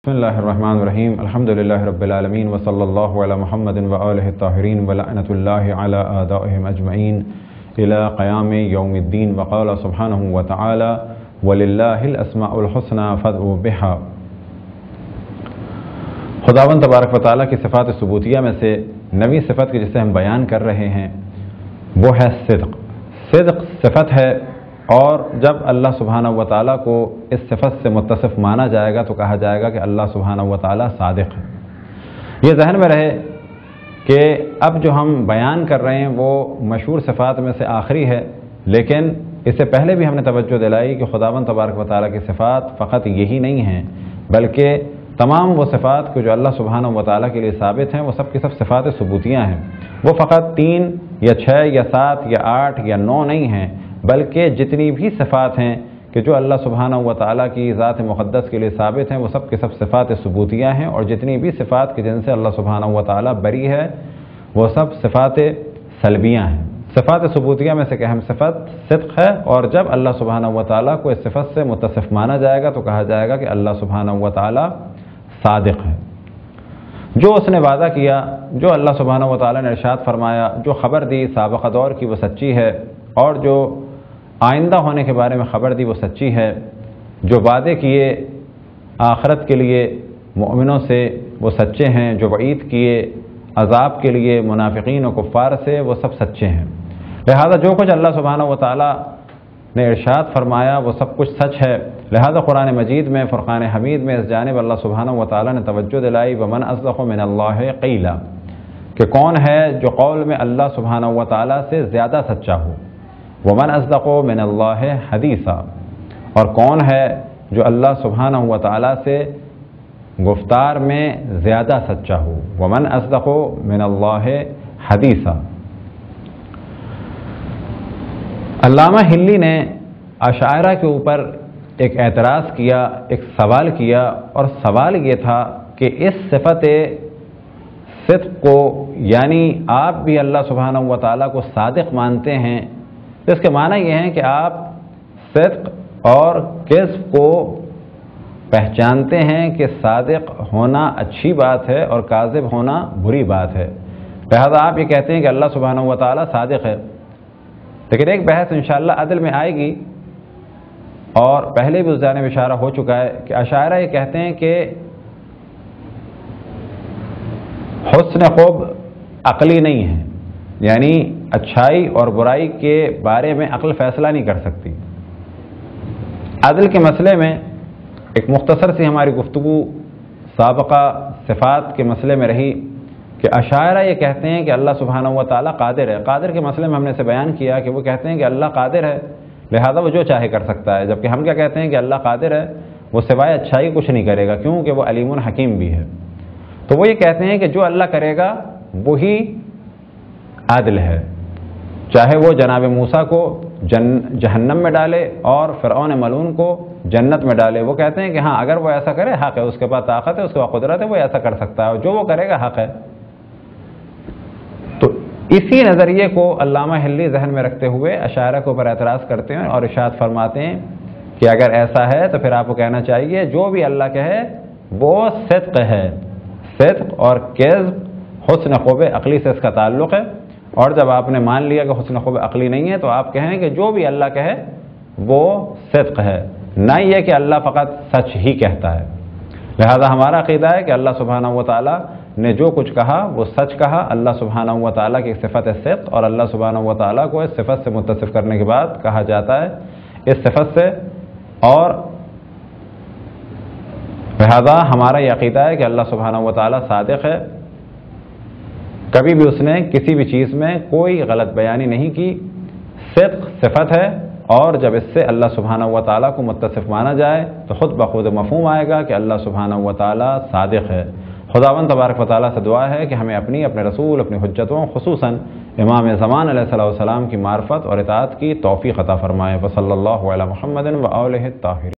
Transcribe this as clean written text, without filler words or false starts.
بسم اللہ الرحمن الرحیم الحمد للہ رب العالمین وصلی اللہ علی محمد وآلہ الطاہرین ولعنۃ اللہ علی اعدائہم اجمعین الی قیام یوم الدین وقال سبحانہ وتعالی وللہ الاسماء الحسنى فادعوا بہا۔ خداوند تبارک و تعالیٰ کی صفات ثبوتیہ میں سے نویں صفت کی جسے ہم بیان کر رہے ہیں وہ ہے صدق۔ صدق صفت ہے، اور جب اللہ سبحانہ و تعالیٰ کو اس صفت سے متصف مانا جائے گا تو کہا جائے گا کہ اللہ سبحانہ و تعالیٰ صادق ہے۔ یہ ذہن میں رہے کہ اب جو ہم بیان کر رہے ہیں وہ مشہور صفات میں سے آخری ہے، لیکن اس سے پہلے بھی ہم نے توجہ دلائی کہ خداوند تبارک و تعالیٰ کی صفات فقط یہی نہیں ہیں، بلکہ تمام وہ صفات جو اللہ سبحانہ و تعالیٰ کے لیے ثابت ہیں وہ سب کی سب صفات ثبوتیاں ہیں۔ وہ فقط 3 یا 6 یا 7 یا 8 یا 9 نہیں ہیں، بلکہ جتنی بھی صفات ہیں کہ جو اللہ سبحانہ و تعالیٰ کی ذات مقدس کے لیے ثابت ہیں وہ سب کے سب صفات ثبوتیاں ہیں، اور جتنی بھی صفات کے جن سے اللہ سبحانہ و تعالیٰ بری ہے وہ سب صفات سلبیاں ہیں۔ صفات ثبوتیہ میں سے کہ اہم صفت صدق ہے، اور جب اللہ سبحانہ و تعالیٰ کو اس صفت سے متصف مانا جائے گا تو کہا جائے گا کہ اللہ سبحانہ و تعالیٰ صادق ہے۔ جو اس نے وعدہ کیا، جو اللہ سبحانہ و تعالیٰ نے ارشاد فرمایا، جو خبر دی سابقہ دور کی وہ سچی ہے، اور جو آئندہ ہونے کے بارے میں خبر دی وہ سچی ہے، جو وعدے کیے آخرت کے لیے مومنوں سے وہ سچے ہیں، جو وعید کیے عذاب کے لیے منافقین و کفار سے وہ سب سچے ہیں۔ لہذا جو کچھ اللہ سبحانہ و تعالیٰ نے ارشاد فرمایا وہ سب کچھ سچ ہے۔ لہذا قرآن مجید میں فرقان حمید میں اس جانب اللہ سبحانہ و تعالیٰ نے توجہ دلائی ومن اصدق من اللہ قیلا، کہ کون ہے جو قول میں اللہ سبحانہ و تعالیٰ سے زیادہ سچا ہو، ومن اصدق من اللہ حدیثا، اور کون ہے جو اللہ سبحانہ و تعالیٰ سے گفتار میں زیادہ سچا ہو، ومن اصدق من اللہ حدیثا۔ علامہ ہلی نے اشاعرہ کے اوپر ایک اعتراض کیا، ایک سوال کیا، اور سوال یہ تھا کہ اس صفت صدق کو، یعنی آپ بھی اللہ سبحانہ و تعالیٰ کو صادق مانتے ہیں، اس کے معنی یہ ہیں کہ آپ صدق اور کذب کو پہچانتے ہیں کہ صادق ہونا اچھی بات ہے اور کاذب ہونا بری بات ہے، لہذا آپ یہ کہتے ہیں کہ اللہ سبحانہ و تعالیٰ صادق ہے۔ لیکن ایک بحث انشاءاللہ عدل میں آئے گی، اور پہلے بھی اس جانب اشارہ ہو چکا ہے کہ اشاعرہ یہ کہتے ہیں کہ حسن خوب عقلی نہیں ہے، یعنی اچھائی اور برائی کے بارے میں عقل فیصلہ نہیں کر سکتی۔ عدل کے مسئلے میں ایک مختصر سی ہماری گفتگو سابقہ صفات کے مسئلے میں رہی کہ اشاعرہ یہ کہتے ہیں کہ اللہ سبحانہ و تعالیٰ قادر ہے۔ قادر کے مسئلے میں ہم نے اسے بیان کیا کہ وہ کہتے ہیں کہ اللہ قادر ہے، لہذا وہ جو چاہے کر سکتا ہے، جبکہ ہم کیا کہتے ہیں کہ اللہ قادر ہے، وہ سوائے اچھائی کچھ نہیں کرے گا، کیونکہ وہ علیم حکیم بھی ہے۔ تو وہ یہ کہتے ہیں کہ جو اللہ کرے گا وہی عادل ہے، چاہے وہ جناب موسیٰ کو جہنم میں ڈالے اور فرعون ملعون کو جنت میں ڈالے، وہ کہتے ہیں کہ ہاں اگر وہ ایسا کرے حق ہے، اس کے پاس طاقت ہے، اس کے پاس قدرت ہے، وہ ایسا کر سکتا ہے، اور جو وہ کرے گا حق ہے۔ تو اسی نظریے کو علامہ ہلی ذہن میں رکھتے ہوئے اشاعرہ کے اوپر اعتراض کرتے ہیں اور ارشاد فرماتے ہیں کہ اگر ایسا ہے تو پھر آپ کو کہنا چاہیے جو بھی اللہ کہے وہ صدق ہے۔ صدق اور کذب حسن خوب عقلی سے اس کا تعلق ہے، اور جب آپ نے مان لیا کہ حسن خوب عقلی نہیں ہے تو آپ کہیں کہ جو بھی اللہ کہے وہ صدق ہے، نہ یہ کہ اللہ فقط سچ ہی کہتا ہے۔ لہذا ہمارا عقیدہ ہے کہ اللہ سبحانہ و تعالیٰ نے جو کچھ کہا وہ سچ کہا۔ اللہ سبحانہ و تعالیٰ کی صفت ہے صدق، اور اللہ سبحانہ و تعالیٰ کو اس صفت سے متصف کرنے کے بعد کہا جاتا ہے اس صفت سے، اور لہذا ہمارا یہ عقیدہ ہے کہ اللہ سبحانہ و تعالیٰ صادق ہے، کبھی بھی اس نے کسی بھی چیز میں کوئی غلط بیانی نہیں کی۔ صدق صفت ہے، اور جب اس سے اللہ سبحانہ و تعالیٰ کو متصف مانا جائے تو خود بخود مفہوم آئے گا کہ اللہ سبحانہ و تعالیٰ صادق ہے۔ خداوند تبارک و تعالیٰ سے دعا ہے کہ ہمیں اپنے رسول، اپنی حجتوں، خصوصاً امام زمان علیہ السلام کی معرفت اور اطاعت کی توفیق عطا فرمائے۔ وصلی اللہ علی محمد و آلہ الطاہرین۔